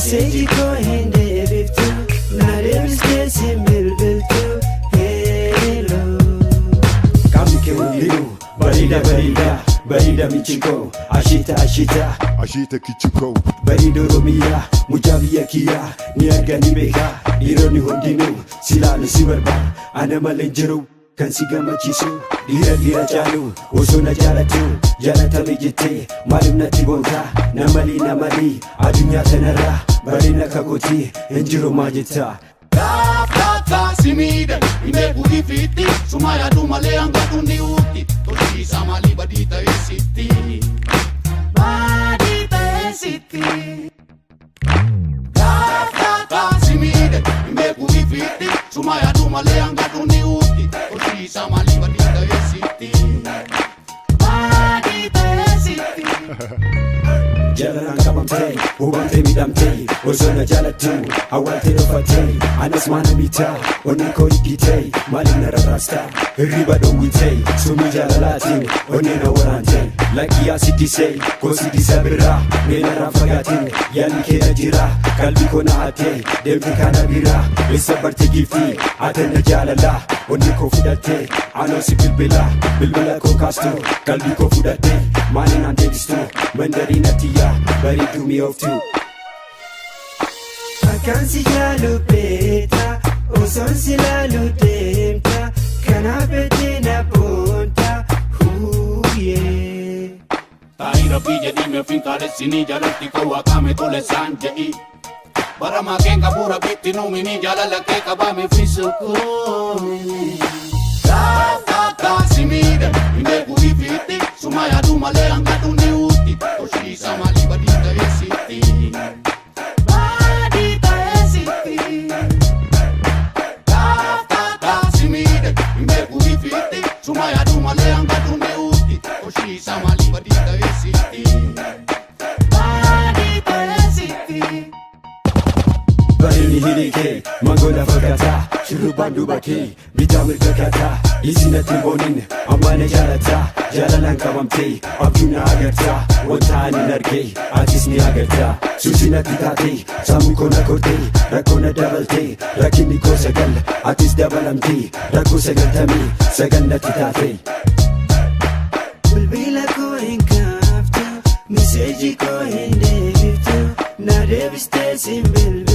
Message ko hindi biftu na rebiste simbilbiltu hello Kami ke undiru barida michiko ashita kichiko barido romiya mujabiya kiya ni argani beka ironi hundinu silanu sibarba ana malenjero kan siga machisu dira jalu osona jalata mijite malimna tibonta namali adunya tanara barina kakoti enjiro majita simida imebudi fiti sumaya dumale angadundi uti toshi samali badita esiti simida imebudi fiti sumaya dumale angadundi uti toshi samali badita esiti Jalanan kabamte, ubamte midamte, ozona jalatu, awante rofate, anas manamita, oniko ikite, malina rarasta, riba dongite, sumi jalalatin, onena warante, laki asiti say, kosi disabira, mena rafagatin, yani kena jira, kalbi kona hate, demti kana bira, esa barte gifti, atena jalala, oniko fudate, ano si bilbila ko kastu, kalbi ko fudate, malina antekistu, mandarina tiya, baridu mi oftu Akansi jalu peta Oson silalu demta Kanapete na ponta Huye Taira pije dime finkare sini jalati ko wakame tole sanjai Barama kenga pura bitti numini jalala ke kabame fisuko simida imegu ifiti sumaya dumale angadundi uti toshi samali badita esiti simida imegu ifiti sumaya dumale angadundi uti toshi samali badita esiti Barini hirike, mangola fakata Shuruban dubake, bitamir kakata Isina timbonin, amane jalata Jalalan kabamte, abjuna agarta Wantani narge, atisni agarta Susina titate, samu kona kote Rakona dabalte, rakini ko sagal Atis dabalamte, rako sagaltami Saganna titate Bilbila ko hinkaftu Message ko hindi biftu Na rebiste simbilbil